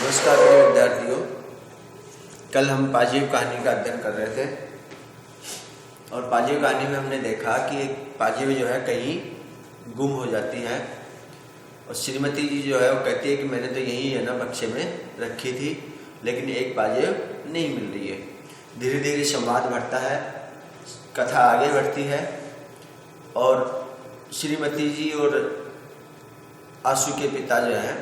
नमस्कार प्रिय विद्यार्थियों। कल हम पाजीव कहानी का अध्ययन कर रहे थे और पाजीव कहानी में हमने देखा कि एक पाजीव जो है कहीं गुम हो जाती है और श्रीमती जी जो है वो कहती है कि मैंने तो यही है ना बक्से में रखी थी, लेकिन एक पाजीव नहीं मिल रही है। धीरे धीरे संवाद बढ़ता है, कथा आगे बढ़ती है और श्रीमती जी और आशु के पिता जो है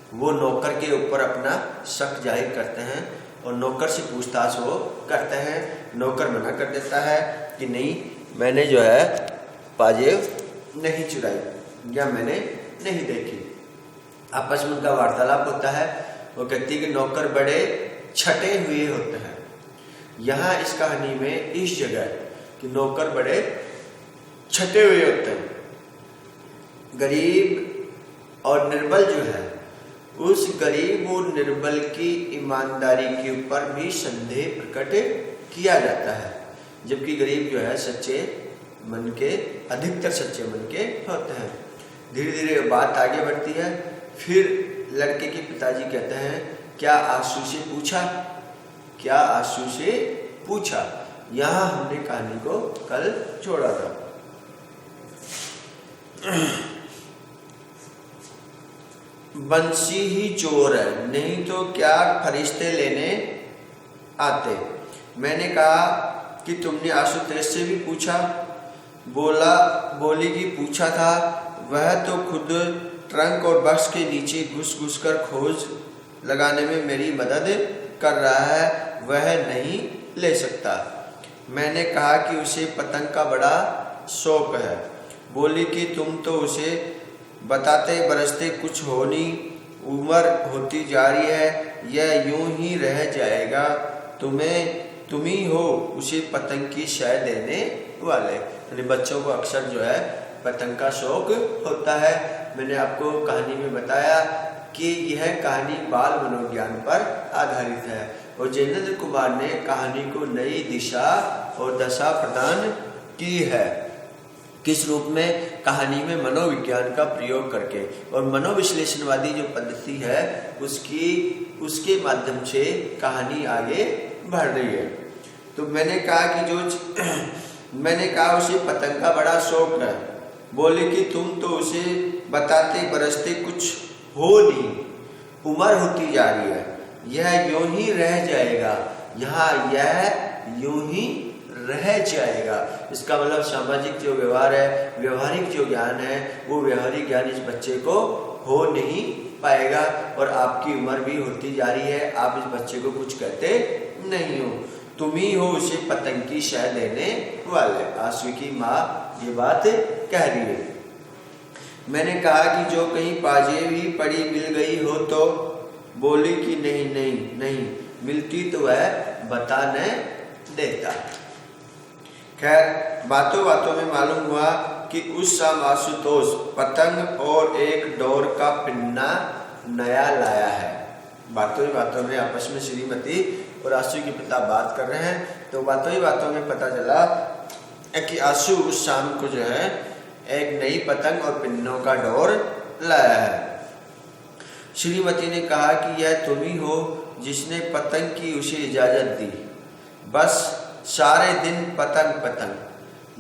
वो नौकर के ऊपर अपना शक जाहिर करते हैं और नौकर से पूछताछ वो करते हैं। नौकर मना कर देता है कि नहीं, मैंने जो है पाजेब नहीं चुराई या मैंने नहीं देखी। आपस में उनका वार्तालाप होता है। वो कहती है कि नौकर बड़े छटे हुए होते हैं। यहाँ इस कहानी में इस जगह कि नौकर बड़े छटे हुए होते हैं। गरीब और निर्बल जो है उस गरीब और निर्बल की ईमानदारी के ऊपर भी संदेह प्रकट किया जाता है, जबकि गरीब जो है सच्चे मन के, अधिकतर सच्चे मन के होते हैं। धीरे धीरे बात आगे बढ़ती है। फिर लड़के के पिताजी कहते हैं, क्या आशु से पूछा, क्या आशु से पूछा। यहाँ हमने कहानी को कल छोड़ा था। बंसी ही चोर है, नहीं तो क्या फरिश्ते लेने आते। मैंने कहा कि तुमने आशुतोष से भी पूछा। बोली कि पूछा था, वह तो खुद ट्रंक और बक्स के नीचे घुस घुस कर खोज लगाने में मेरी मदद कर रहा है, वह नहीं ले सकता। मैंने कहा कि उसे पतंग का बड़ा शौक है। बोली कि तुम तो उसे बताते बरसते कुछ हो नहीं, उम्र होती जा रही है, यह यूं ही रह जाएगा। तुम ही हो उसे पतंग की शय देने वाले। यानी बच्चों को अक्सर जो है पतंग का शौक होता है। मैंने आपको कहानी में बताया कि यह कहानी बाल मनोविज्ञान पर आधारित है और जयेंद्र कुमार ने कहानी को नई दिशा और दशा प्रदान की है। किस रूप में? कहानी में मनोविज्ञान का प्रयोग करके और मनोविश्लेषणवादी जो पद्धति है उसके माध्यम से कहानी आगे बढ़ रही है। तो मैंने कहा उसे पतंग का बड़ा शौक है। बोले कि तुम तो उसे बताते बरसते कुछ हो नहीं, उम्र होती जा रही है, यह यूं ही रह जाएगा। यहाँ यह यूं ही रह जाएगा, इसका मतलब सामाजिक जो व्यवहार है, व्यवहारिक जो ज्ञान है, वो व्यवहारिक ज्ञान इस बच्चे को हो नहीं पाएगा और आपकी उम्र भी होती जा रही है, आप इस बच्चे को कुछ कहते नहीं हो। तुम ही हो उसे पतंग की शय देने वाले। आशु की माँ ये बात कह रही है। मैंने कहा कि जो कहीं पाजेब ही पड़ी मिल गई हो तो। बोली कि नहीं मिलती तो वह बता न देता। खैर, बातों बातों में मालूम हुआ कि उस शाम आशुतोष पतंग और एक डोर का पिन्ना नया लाया है। बातों ही बातों में आपस में श्रीमती और आशु के पिता बात कर रहे हैं, तो बातों ही बातों में पता चला कि आशु उस शाम को जो है एक नई पतंग और पिन्नों का डोर लाया है। श्रीमती ने कहा कि यह तुम ही हो जिसने पतंग की उसे इजाजत दी। बस सारे दिन पतंग,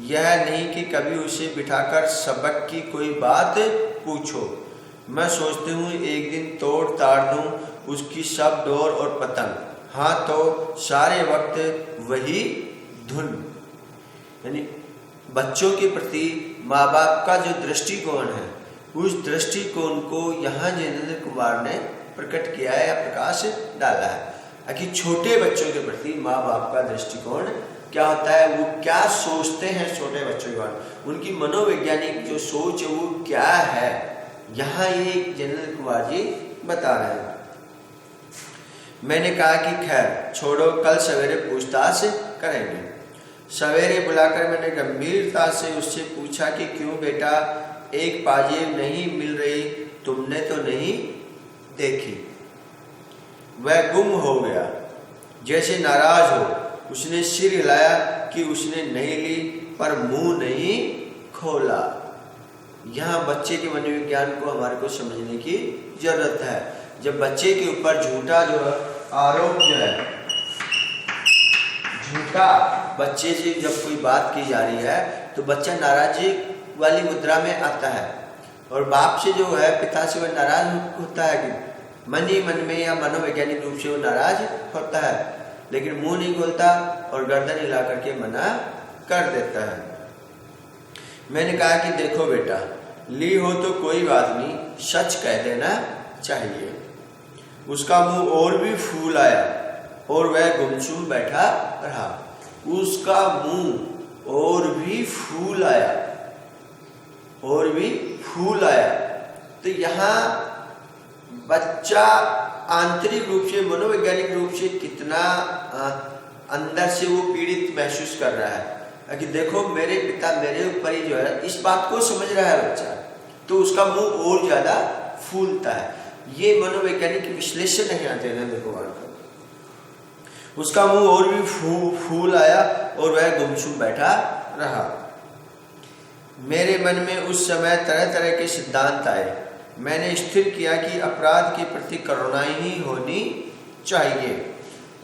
यह नहीं कि कभी उसे बिठाकर सबक की कोई बात पूछो। मैं सोचती हूँ एक दिन तोड़ ताड़ दूँ उसकी सब डोर और पतंग। हाँ, तो सारे वक्त वही धुन। यानी बच्चों के प्रति माँ बाप का जो दृष्टिकोण है, उस दृष्टिकोण को यहाँ जयेंद्र कुमार ने प्रकट किया है या प्रकाश डाला है कि छोटे बच्चों के प्रति माँ बाप का दृष्टिकोण क्या होता है, वो क्या सोचते हैं छोटे बच्चों के बारे में, उनकी मनोवैज्ञानिक जो सोच है वो क्या है, यहाँ ये जयेंद्र कुमार जी बता रहे हैं। मैंने कहा कि खैर छोड़ो, कल सवेरे पूछताछ करेंगे। सवेरे बुलाकर मैंने गंभीरता से उससे पूछा कि क्यों बेटा, एक पाजेब नहीं मिल रही, तुमने तो नहीं देखी। वह गुम हो गया, जैसे नाराज हो। उसने सिर हिलाया कि उसने नहीं ली, पर मुंह नहीं खोला। यहाँ बच्चे के मनोविज्ञान को हमारे को समझने की जरूरत है। जब बच्चे के ऊपर झूठा जो आरोप जो है, झूठा बच्चे से जब कोई बात की जा रही है तो बच्चा नाराजी वाली मुद्रा में आता है, और बाप से जो है, पिता से वह नाराज होता है कि मन ही मन में या मनोवैज्ञानिक रूप से वो नाराज होता है, लेकिन मुंह नहीं खोलता और गर्दन हिला करके मना कर देता है। मैंने कहा कि देखो बेटा, ली हो तो कोई बात नहीं, सच कह देना चाहिए। उसका मुंह और भी फूल आया और वह गुमसुम बैठा रहा। उसका मुंह और भी फूल आया, और भी फूल आया। तो यहाँ बच्चा आंतरिक रूप से, मनोवैज्ञानिक रूप से कितना अंदर से वो पीड़ित महसूस कर रहा है कि देखो मेरे पिता मेरे ऊपर ही जो है, इस बात को समझ रहा है बच्चा, तो उसका मुंह और ज्यादा फूलता है। ये मनोवैज्ञानिक विश्लेषण है यहाँ देवेंद्र कुमार का। उसका मुंह और भी फूल आया और वह गुमसुम बैठा रहा। मेरे मन में उस समय तरह तरह के सिद्धांत आए। मैंने स्थिर किया कि अपराध के प्रति करुणा ही होनी चाहिए,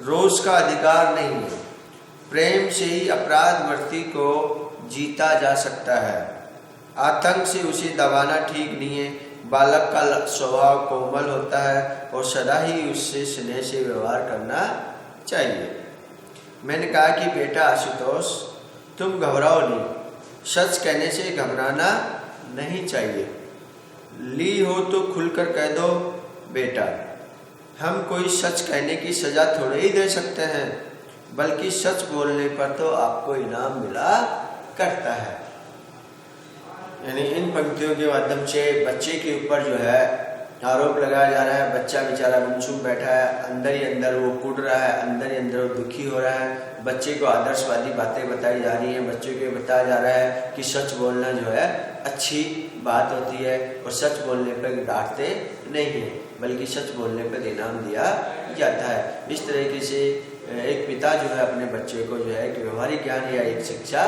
रोष का अधिकार नहीं है। प्रेम से ही अपराध वृत्ति को जीता जा सकता है, आतंक से उसे दबाना ठीक नहीं है। बालक का स्वभाव कोमल होता है और सदा ही उससे स्नेह से व्यवहार करना चाहिए। मैंने कहा कि बेटा आशुतोष, तुम घबराओ नहीं, सच कहने से घबराना नहीं चाहिए। ली हो तो खुलकर कह दो बेटा, हम कोई सच कहने की सजा थोड़े ही दे सकते हैं, बल्कि सच बोलने पर तो आपको इनाम मिला करता है। यानी इन पंक्तियों के माध्यम से बच्चे के ऊपर जो है आरोप लगाया जा रहा है। बच्चा बेचारा गुमसुम बैठा है, अंदर ही अंदर वो कूद रहा है, अंदर ही अंदर वो दुखी हो रहा है। बच्चे को आदर्शवादी बातें बताई जा रही हैं, बच्चे को बताया जा रहा है कि सच बोलना जो है अच्छी बात होती है, और सच बोलने पर डांटते नहीं है, बल्कि सच बोलने पर इनाम दिया जाता है। इस तरीके से एक पिता जो है अपने बच्चे को जो है एक व्यवहारिक ज्ञान या एक शिक्षा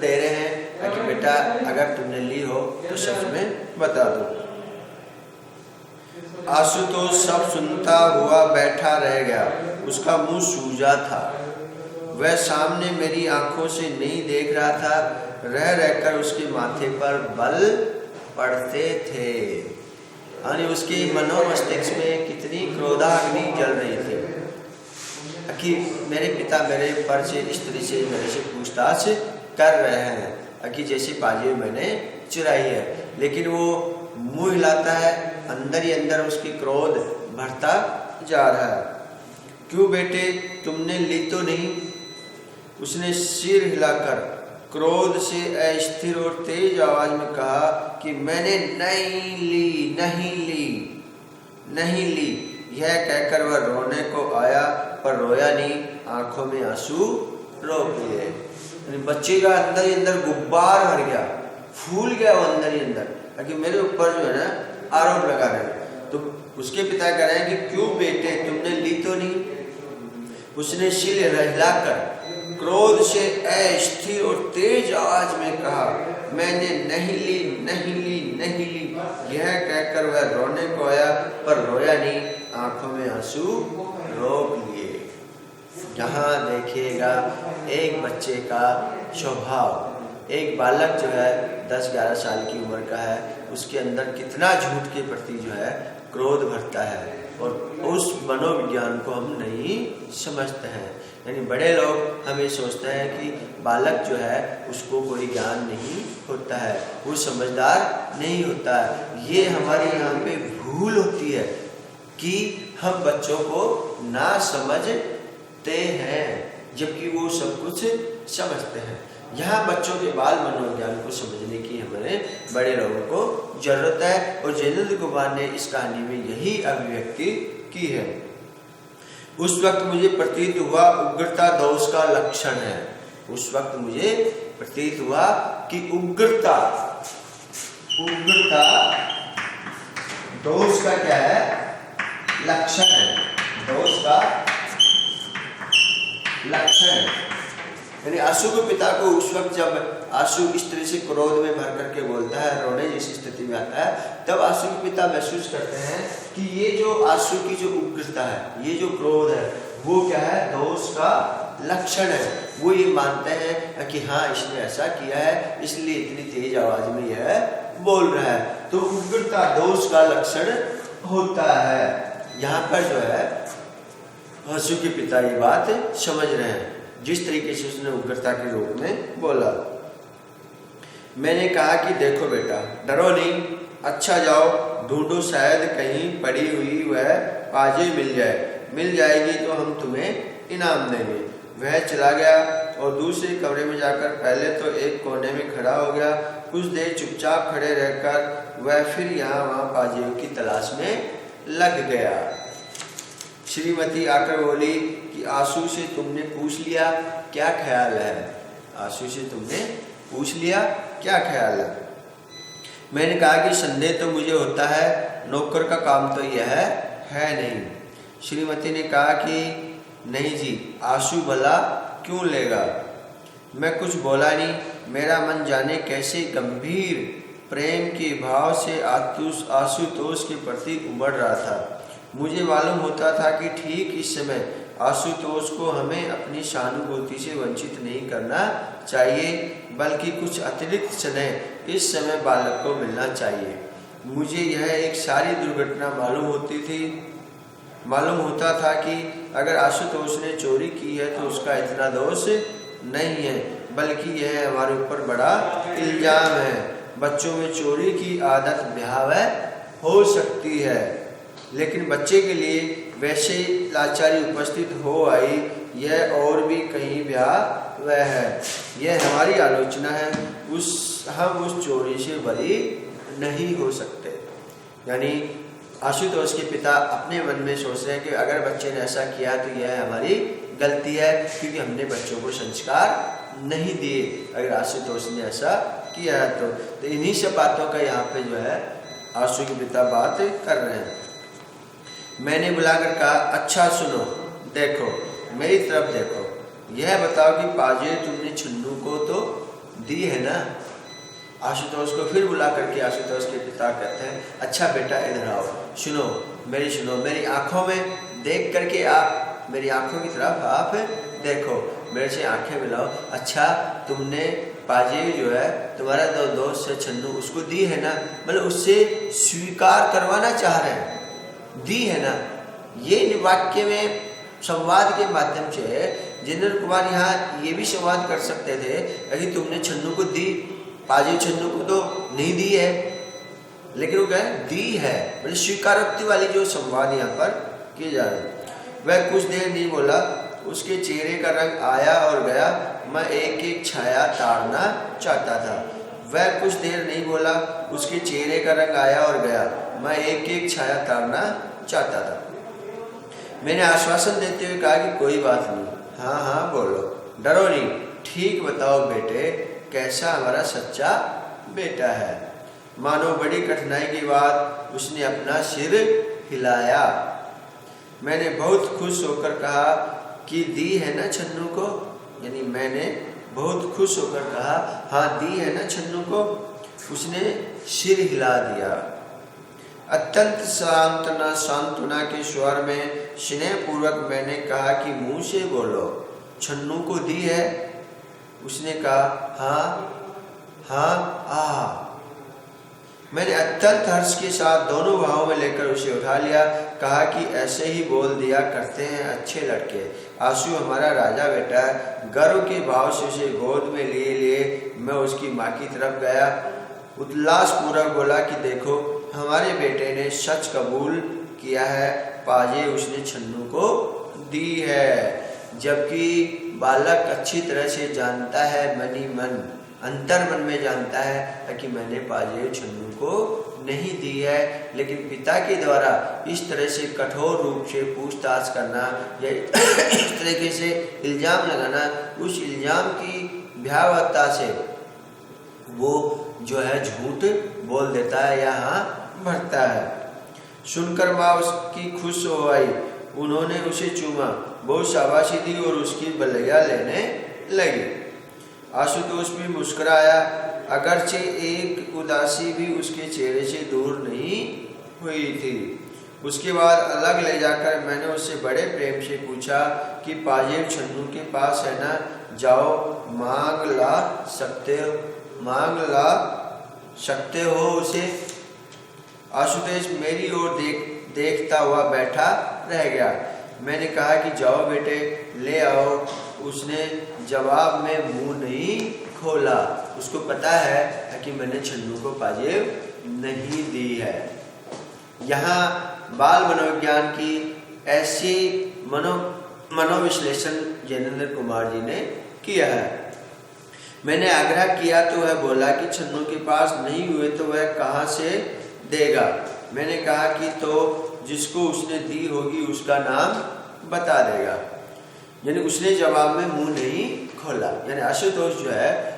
दे रहे हैं कि बेटा अगर तुमने ली हो तो सच में बता दो। आशुतोष सब सुनता हुआ बैठा रह गया। उसका मुंह सूजा था, वह सामने मेरी आंखों से नहीं देख रहा था। रह रहकर उसके माथे पर बल पड़ते थे, यानी उसके मनोमस्तिष्क में कितनी क्रोधाग्नि जल रही थी कि मेरे पिता मेरे ऊपर से इस तरह से मेरे से पूछताछ कर रहे हैं कि जैसे बाजी मैंने चुराई है। लेकिन वो मुंह हिलाता है, अंदर ही अंदर उसकी क्रोध बढ़ता जा रहा है। क्यों बेटे, तुमने ली तो नहीं? उसने सिर हिलाकर क्रोध से अस्थिर और तेज आवाज में कहा कि मैंने नहीं ली, नहीं ली, नहीं ली। यह कहकर वह रोने को आया, पर रोया नहीं, आंखों में आंसू रोक लिए। बच्चे का अंदर ही अंदर गुब्बार भर गया, फूल गया वो अंदर ही अंदर कि मेरे ऊपर जो है ना आरोप लगा रहे हैं। तो उसके पिता कह रहे हैं कि क्यों बेटे, तुमने ली तो नहीं? उसने सिर हिलाकर क्रोध से अस्थिर और तेज आवाज में कहा, मैंने नहीं ली, नहीं ली, नहीं ली। यह कहकर वह रोने को आया, पर रोया नहीं, आंखों में आंसू रोक लिए। जहाँ देखिएगा एक बच्चे का स्वभाव, एक बालक जो है 10-11 साल की उम्र का है, उसके अंदर कितना झूठ के प्रति जो है क्रोध भरता है, और उस मनोविज्ञान को हम नहीं समझते हैं। यानी बड़े लोग हमें सोचते हैं कि बालक जो है उसको कोई ज्ञान नहीं होता है, वो समझदार नहीं होता है। ये हमारे यहाँ पे भूल होती है कि हम बच्चों को ना समझते हैं, जबकि वो सब कुछ समझते हैं। यहाँ बच्चों के बाल मनोविज्ञान को समझने की हमारे बड़े लोगों को जरूरत है, और जयेंद्र कुमार ने इस कहानी में यही अभिव्यक्ति की है। उस वक्त मुझे प्रतीत हुआ उग्रता दोष का लक्षण है। उस वक्त मुझे प्रतीत हुआ कि उग्रता दोष का क्या है? लक्षण है। दोष का लक्षण है। यानी आशु के पिता को उस वक्त जब आशु इस तरह से क्रोध में भर करके बोलता है, रोने जैसी स्थिति में आता है, तब आशु के पिता महसूस करते हैं कि ये जो आशु की जो उग्रता है, ये जो क्रोध है, वो क्या है, दोष का लक्षण है। वो ये मानते हैं कि हाँ इसने ऐसा किया है, इसलिए इतनी तेज आवाज में यह बोल रहा है। तो उग्रता दोष का लक्षण होता है। यहाँ पर जो है आशु के पिता ये बात समझ रहे हैं, जिस तरीके से उसने उग्रता के रूप में बोला। मैंने कहा कि देखो बेटा, डरो नहीं, अच्छा जाओ ढूंढो, शायद कहीं पड़ी हुई वह पाजे मिल जाएगी तो हम तुम्हें इनाम देंगे। वह चला गया और दूसरे कमरे में जाकर पहले तो एक कोने में खड़ा हो गया। कुछ देर चुपचाप खड़े रहकर वह फिर यहाँ वहाँ पाजियों की तलाश में लग गया। श्रीमती आकर बोली कि आशु से तुमने पूछ लिया क्या ख्याल है? आशु से तुमने पूछ लिया क्या ख्याल है? मैंने कहा कि संदेह तो मुझे होता है, नौकर का काम तो यह है नहीं। श्रीमती ने कहा कि नहीं जी, आशु भला क्यों लेगा? मैं कुछ बोला नहीं। मेरा मन जाने कैसे गंभीर प्रेम के भाव से आशुतोष के प्रति उमड़ रहा था। मुझे मालूम होता था कि ठीक इस समय आशुतोष को हमें अपनी सहानुभूति से वंचित नहीं करना चाहिए, बल्कि कुछ अतिरिक्त स्नेह इस समय बालक को मिलना चाहिए। मुझे यह एक सारी दुर्घटना मालूम होता था कि अगर आशुतोष ने चोरी की है तो उसका इतना दोष नहीं है, बल्कि यह हमारे ऊपर बड़ा इल्जाम है। बच्चों में चोरी की आदत भयावह हो सकती है, लेकिन बच्चे के लिए वैसे लाचारी उपस्थित हो आई, यह और भी कहीं भयावह है। यह हमारी आलोचना है, हम उस चोरी से बरी नहीं हो सकते। यानी आशुतोष के पिता अपने मन में सोच रहे हैं कि अगर बच्चे ने ऐसा किया तो यह हमारी गलती है, क्योंकि हमने बच्चों को संस्कार नहीं दिए। अगर आशुतोष ने ऐसा किया है तो इन्हीं सब बातों का यहाँ पे जो है आशु के पिता बात कर रहे हैं। मैंने बुलाकर कहा, अच्छा सुनो, देखो मेरी तरफ देखो, यह बताओ कि पाजे तुमने छन्नू को तो दी है ना? आशुतोष को फिर बुला करके आशुतोष के पिता कहते हैं, अच्छा बेटा इधर आओ, सुनो, मेरी आंखों में देख करके आप मेरी आंखों की तरफ आप देखो, मेरे से आंखें मिलाओ। अच्छा तुमने पाजे जो है तुम्हारा दोस्त है छन्नू, उसको दी है ना? मतलब उससे स्वीकार करवाना चाह रहे हैं, दी है ना? ये वाक्य में संवाद के माध्यम से जितेंद्र कुमार यहाँ ये भी संवाद कर सकते थे कि तुमने छन्नू को दी, पाजे छन्नू को तो नहीं दी है, लेकिन वो कहे दी है, मतलब स्वीकारोक्ति वाली जो संवाद यहाँ पर किए जा रहे हैं। वह कुछ देर नहीं बोला, उसके चेहरे का रंग आया और गया, मैं एक एक छाया ताड़ना चाहता था। वह कुछ देर नहीं बोला, उसके चेहरे का रंग आया और गया, मैं एक एक छाया ताड़ना चाहता था। मैंने आश्वासन देते हुए कहा कि कोई बात नहीं, हाँ हाँ बोलो, डरो नहीं, ठीक बताओ बेटे, कैसा हमारा सच्चा बेटा है? मानो बड़ी कठिनाई के बाद उसने अपना सिर हिलाया। मैंने बहुत खुश होकर कहा कि दी है ना छन्नू को? यानी मैंने बहुत खुश होकर कहा, हाँ दी है ना छन्नू को? उसने सिर हिला दिया। अत्यंत सांत्वना के स्वर में स्नेहपूर्वक मैंने कहा कि मुंह से बोलो, छन्नू को दी है? उसने कहा हाँ। मैंने अत्यंत हर्ष के साथ दोनों बाहों में लेकर उसे उठा लिया, कहा कि ऐसे ही बोल दिया करते हैं अच्छे लड़के, आशु हमारा राजा बेटा है। गर्व के भाव से उसे गोद में लिए मैं उसकी माँ की तरफ गया, उल्लासपूर्वक बोला कि देखो हमारे बेटे ने सच कबूल किया है, पाजे उसने छन्नू को दी है। जबकि बालक अच्छी तरह से जानता है, मनी मन अंतर मन में जानता है कि मैंने पाजे छन्नू को नहीं दी है, लेकिन पिता के द्वारा इस तरह से कठोर रूप से पूछताछ करना या इस तरीके से इल्जाम लगाना, उस इल्जाम की भयावहता से वो जो है झूठ बोल देता है या हाँ भरता है। सुनकर माँ उसकी खुश हो आई, उन्होंने उसे चूमा, बहुत शाबाशी दी और उसकी बलैया लेने लगी। आशुतोष भी मुस्कुराया, अगरचे एक उदासी भी उसके चेहरे से दूर नहीं हुई थी। उसके बाद अलग ले जाकर मैंने उससे बड़े प्रेम से पूछा कि पाजेब छन्नू के पास है ना, जाओ मांग ला सकते हो उसे। आशुतोष मेरी ओर देखता हुआ बैठा रह गया। मैंने कहा कि जाओ बेटे ले आओ। उसने जवाब में मुंह नहीं खोला। उसको पता है कि मैंने छन्नू को पाजेब नहीं दी है। यहाँ बाल मनोविज्ञान की ऐसी मनोविश्लेषण जैनेन्द्र कुमार जी ने किया है। मैंने आग्रह किया तो वह बोला कि छन्नू के पास नहीं हुए तो वह कहाँ से देगा। मैंने कहा कि तो जिसको उसने दी होगी उसका नाम बता देगा। यानी उसने जवाब में मुंह नहीं खोला। यानी आशुतोष जो है,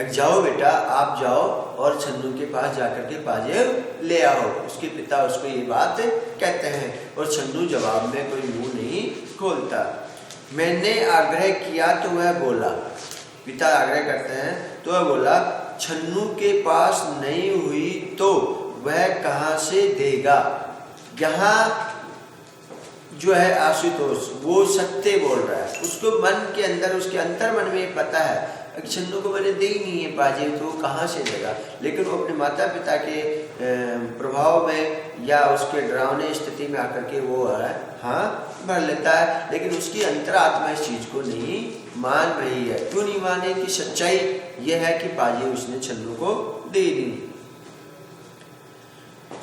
जाओ बेटा आप जाओ और छन्नू के पास जाकर के पाजेब ले आओ। उसके पिता उसको ये बात कहते हैं और छन्नू जवाब में कोई मुंह नहीं खोलता। मैंने आग्रह किया तो वह बोला, पिता आग्रह करते हैं तो वह बोला, छन्नू के पास नहीं हुई तो वह कहाँ से देगा। यहाँ जो है आशुतोष वो सत्य बोल रहा है। उसको मन के अंदर, उसके अंतर मन में पता है छन्नू को मैंने दी नहीं है पाजेब, तो कहाँ से देगा। लेकिन वो अपने माता पिता के प्रभाव में या उसके डरावने स्थिति में आकर के वो है हाँ भर लेता है। लेकिन उसकी अंतरात्मा इस चीज को नहीं मान रही है। क्यों नहीं माने कि सच्चाई यह है कि पाजेब उसने छन्नू को दे दी।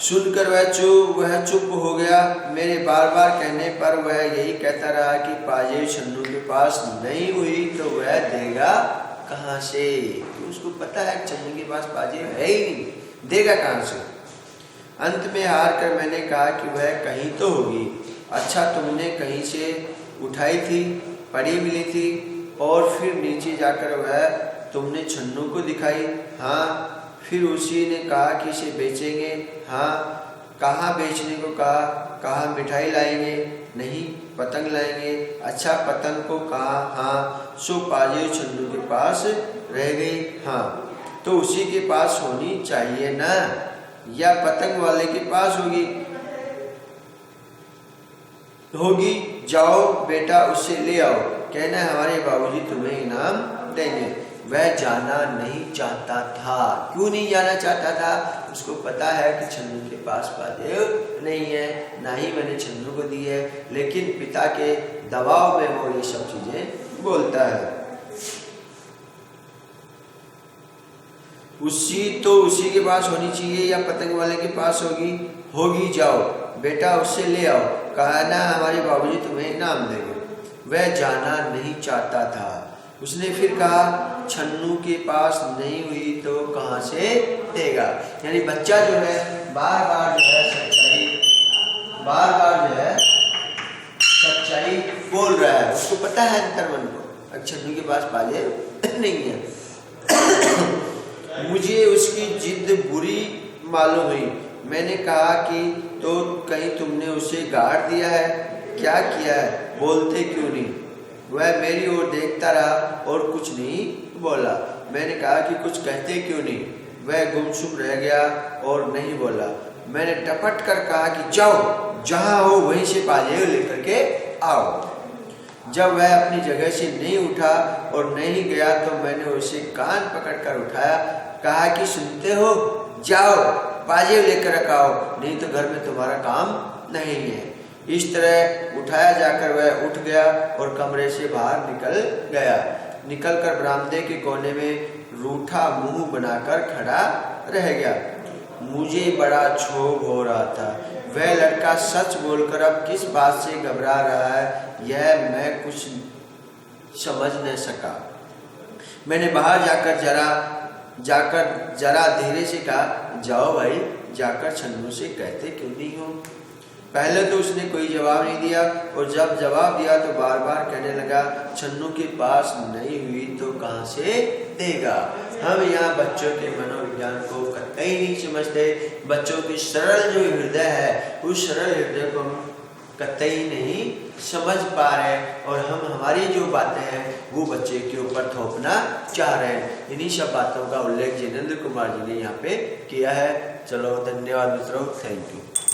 सुनकर वह चुप हो गया। मेरे बार बार कहने पर वह यही कहता रहा कि पाजेब छन्नू के पास नहीं हुई तो वह देगा कहाँ से। तो उसको पता है छन्नू के पास पाजेब है ही नहीं, देगा कहाँ से। अंत में हार कर मैंने कहा कि वह कहीं तो होगी। अच्छा तुमने कहीं से उठाई थी, पड़ी मिली थी और फिर नीचे जाकर वह तुमने छन्नू को दिखाई। हाँ। फिर उसी ने कहा कि इसे बेचेंगे। हाँ। कहाँ बेचने को कहा? कहा मिठाई लाएंगे? नहीं, पतंग लाएंगे। अच्छा पतंग को कहा? हाँ। सो पाजेब छन्नू के पास रह गई। हाँ, तो उसी के पास होनी चाहिए ना, या पतंग वाले के पास होगी। जाओ बेटा उसे ले आओ, कहना हमारे बाबूजी तुम्हें इनाम देंगे। वह जाना नहीं चाहता था। क्यों नहीं जाना चाहता था? उसको पता है कि छन्नू के पास पाजेब नहीं है, ना ही मैंने छन्नू को दी है। लेकिन पिता के दबाव में वो ये सब चीजें बोलता है। उसी के पास होनी चाहिए या पतंग वाले के पास होगी। जाओ बेटा उससे ले आओ, कहना हमारे बाबूजी तुम्हें इनाम देंगे। वह जाना नहीं चाहता था। उसने फिर कहा छन्नू के पास नहीं हुई तो कहाँ से देगा। यानी बच्चा जो है बार बार जो है सच्चाई बोल रहा है। उसको पता है अंतर मन को छन्नू के पास पाजेब नहीं है। मुझे उसकी जिद बुरी मालूम हुई। मैंने कहा कि तो कहीं तुमने उसे गाड़ दिया है? क्या किया है? बोलते क्यों नहीं? वह मेरी ओर देखता रहा और कुछ नहीं बोला। मैंने कहा कि कुछ कहते क्यों नहीं? वह गुमसुम रह गया और नहीं बोला। मैंने टपट कर कहा कि जाओ जहाँ हो वहीं से पाजेब लेकर के आओ। जब वह अपनी जगह से नहीं उठा और नहीं गया तो मैंने उसे कान पकड़कर उठाया, कहा कि सुनते हो, जाओ पाजेब लेकर आओ, नहीं तो घर में तुम्हारा काम नहीं है। इस तरह उठाया जाकर वह उठ गया और कमरे से बाहर निकल गया। निकलकर बरामदे के कोने में रूठा मुंह बनाकर खड़ा रह गया। मुझे बड़ा क्षोभ हो रहा था। वह लड़का सच बोलकर अब किस बात से घबरा रहा है यह मैं कुछ समझ न सका। मैंने बाहर जाकर जरा धीरे से कहा, जाओ भाई जाकर छन्नू से कहते क्यों नहीं हो। पहले तो उसने कोई जवाब नहीं दिया और जब जवाब दिया तो बार बार कहने लगा छन्नू के पास नहीं हुई तो कहाँ से देगा। हम यहाँ बच्चों के मनोविज्ञान को कतई नहीं समझते। बच्चों की सरल जो हृदय है उस सरल हृदय को हम कतई नहीं समझ पा रहे और हम हमारी जो बातें हैं वो बच्चे के ऊपर थोपना चाह रहे हैं। इन्हीं सब बातों का उल्लेख जिनेंद्र कुमार जी ने यहाँ पे किया है। चलो धन्यवाद मित्रों, थैंक यू।